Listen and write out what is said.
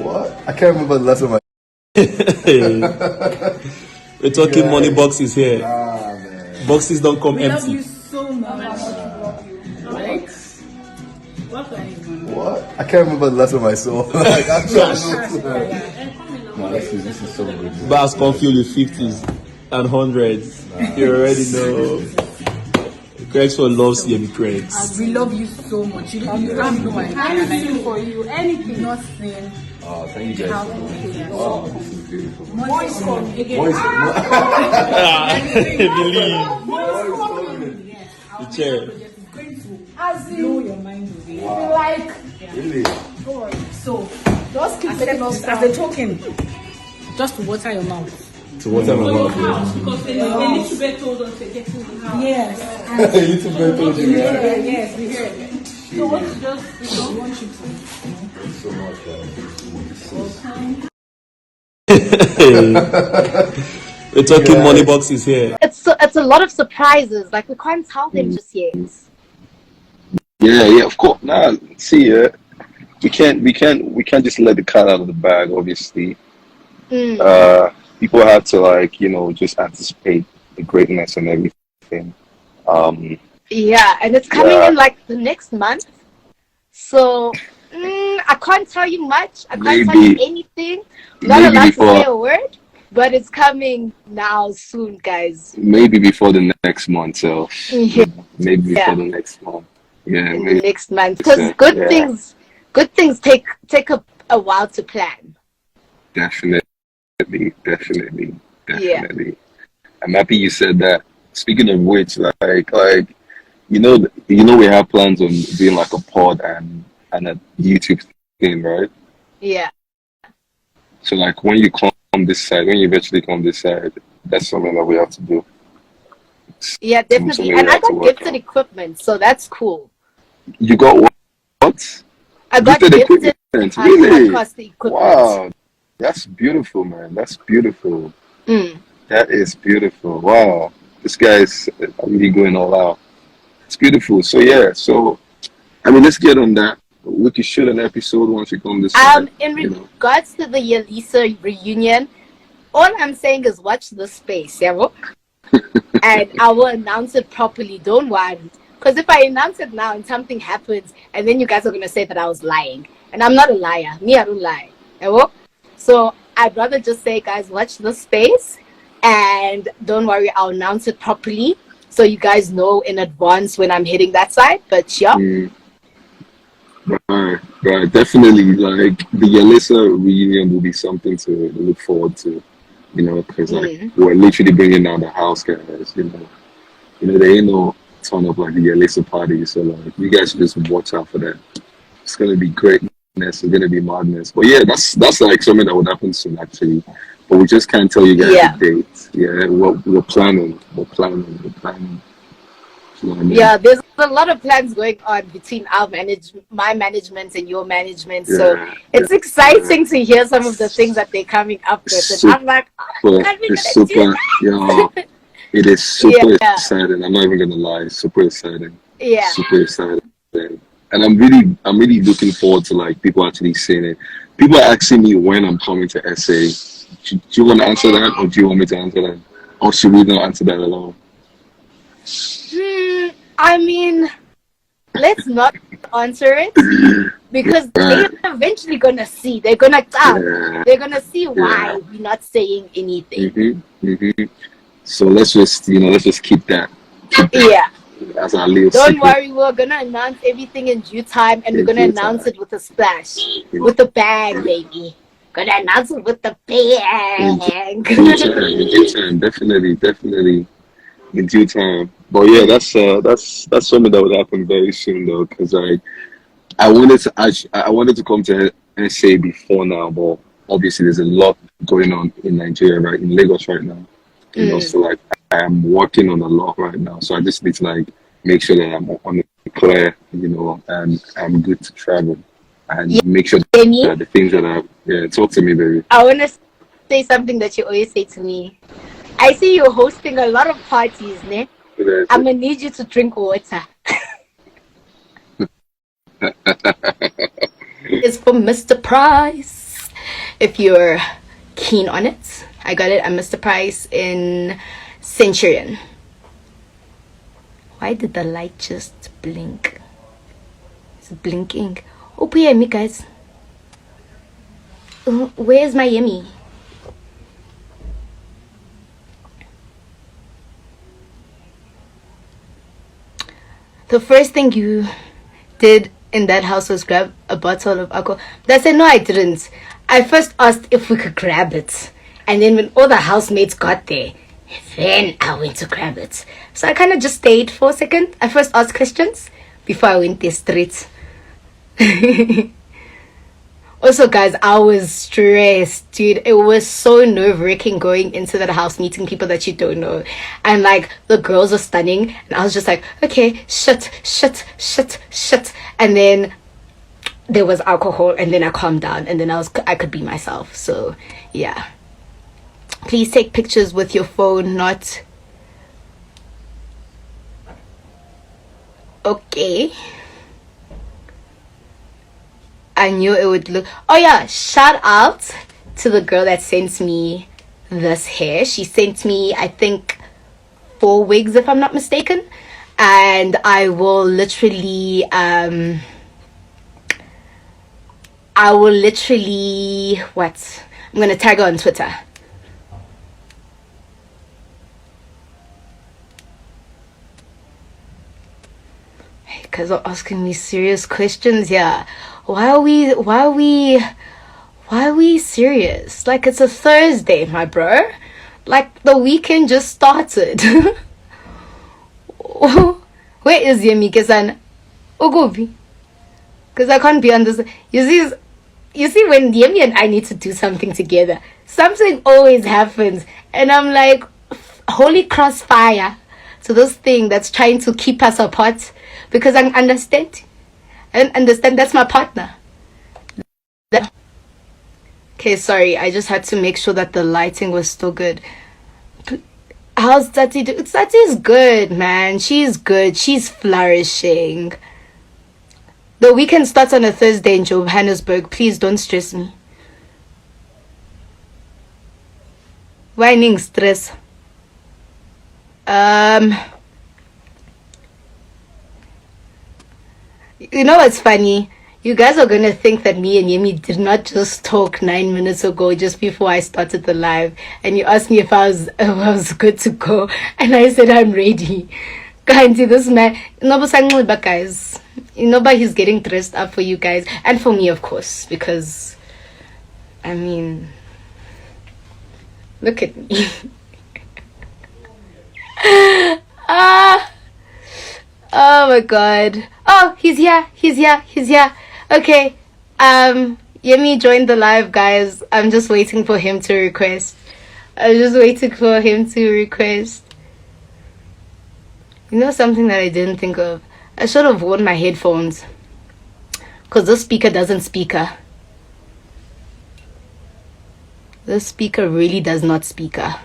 What? I can't remember the last time We're talking money boxes here. man. Boxes don't come We empty. love you so much. What? I can't remember the last time I saw. Like, no, this is so good. Bars confused with 50s and 100s. You already know. Craigsford loves Yemi Craigs. We love you so much. You don't know my anything for you. Anything. Nothing. Oh, thank you guys so much. Wow, this is beautiful. Boys coming again. Believe. The chair. As blow your mind away. Wow. Like, really? So, just keep taking us as a token. Just to water your mouth. To water my mouth. Because a little bit told us to get to the house. Yes. A little bit told you. Yes, we heard it. So what's just, we want you to. Thanks so much, We're talking money boxes here. It's a lot of surprises. Like we can't tell them just yet. Yeah, of course. Nah, see, we can't just let the cat out of the bag. Obviously, people have to just anticipate the greatness and everything. Yeah, and it's coming in like the next month. So I can't tell you much. I can't tell you anything. Not allowed to say a word, but it's coming now soon, guys. Maybe before the next month. So maybe before the next month. Yeah, in the next month, because good things take a while to plan. Definitely. Yeah. I'm happy you said that. Speaking of which, like we have plans on doing like a pod and a YouTube thing, right? Yeah. So like when you eventually come this side, that's something that we have to do. Yeah, definitely. And I got gifted equipment, so that's cool. You got what? I got gifted equipment. Really? Equipment. Wow. That's beautiful, man. That's beautiful. That is beautiful. Wow. This guy is really going all out. It's beautiful. So yeah, let's get on that. We could shoot an episode once you come this side. In regards to the Yelisa reunion, all I'm saying is watch this space, yeah? And I will announce it properly. Don't worry. Because if I announce it now and something happens, and then you guys are going to say that I was lying. And I'm not a liar. Me, I don't lie. So I'd rather just say, guys, watch this space. And don't worry, I'll announce it properly. So you guys know in advance when I'm hitting that side. But yeah. Right. Definitely. Like the Yelisa reunion will be something to look forward to. Because we're literally bringing down the house, guys. There ain't no turn up like the Yelisa party, so like you guys should just watch out for that. It's gonna be greatness. It's gonna be madness. But yeah, that's like something that would happen soon actually. But we just can't tell you guys the date. Yeah, we're planning. You know what I mean? Yeah, there's a lot of plans going on between my management and your management. So it's exciting to hear some of the things that they're coming up with. And I'm like, it is super exciting. I'm not even gonna lie, it's super exciting. Yeah. Super exciting. And I'm really looking forward to like people actually seeing it. People are asking me when I'm coming to SA. Do you want to answer that, or do you want me to answer that? Or should we not answer that at all? I mean, let's not answer it because they're eventually gonna see. They're gonna They're gonna see why we're not saying anything. So let's just keep that. As our little Don't secret. worry, we're gonna announce everything in due time, and we're gonna announce it with a splash, with a bang, baby. Gonna announce it with the bang. In due time, definitely in due time. But yeah, that's something that would happen very soon though, because I wanted to come to SA before now, but obviously there's a lot going on in Nigeria, right, in Lagos right now. So like I am working on a lot right now, so I just need to like make sure that I'm on the clear, and I'm good to travel and make sure that the things that talk to me, baby. I want to say something that you always say to me. I see you hosting a lot of parties, ne? I'm gonna need you to drink water. It's for Mr. Price. if you're keen on it. I got it at Mr. Price in Centurion. Why did the light just blink? It's blinking. Oh, Yemi, guys. Where's my Yemi? The first thing you did in that house was grab a bottle of alcohol. I said, no, I didn't. I first asked if we could grab it. And then when all the housemates got there, then I went to grab it. So I kind of just stayed for a second. I first asked questions before I went there straight. Also, guys, I was stressed, dude. It was so nerve-wracking going into that house, meeting people that you don't know. And, like, the girls were stunning. And I was just like, okay, shut. And then there was alcohol. And then I calmed down. And then I could be myself. So, yeah. Please take pictures with your phone, not... Okay. I knew it would look... Oh yeah, shout out to the girl that sent me this hair. She sent me, I think, 4 wigs, if I'm not mistaken. And I will literally... What? I'm going to tag her on Twitter. Because they're asking me serious questions. Yeah. Why are we serious? Like, it's a Thursday, my bro. Like, the weekend just started. Where is Yemi? Ogobi. Because I can't be on this. You see, when Yemi and I need to do something together, something always happens. And I'm like, holy crossfire to this thing that's trying to keep us apart. Because I understand that's my partner. Okay, sorry, I just had to make sure that the lighting was still good. How's Tati doing? Tati's good, man. She's good. She's flourishing. The weekend starts on a Thursday in Johannesburg. Please don't stress me. Whining stress. You know what's funny? You guys are gonna think that me and Yemi did not just talk 9 minutes ago, just before I started the live, and you asked me if I was good to go, and I said I'm ready. Can't see this man. Guys, he's getting dressed up for you guys and for me, of course, because I mean, look at me. Oh my god. Oh, he's here. Okay. Yemi joined the live, guys. I'm just waiting for him to request. You know something that I didn't think of? I should have worn my headphones. Because this speaker doesn't speaker. This speaker really does not speaker.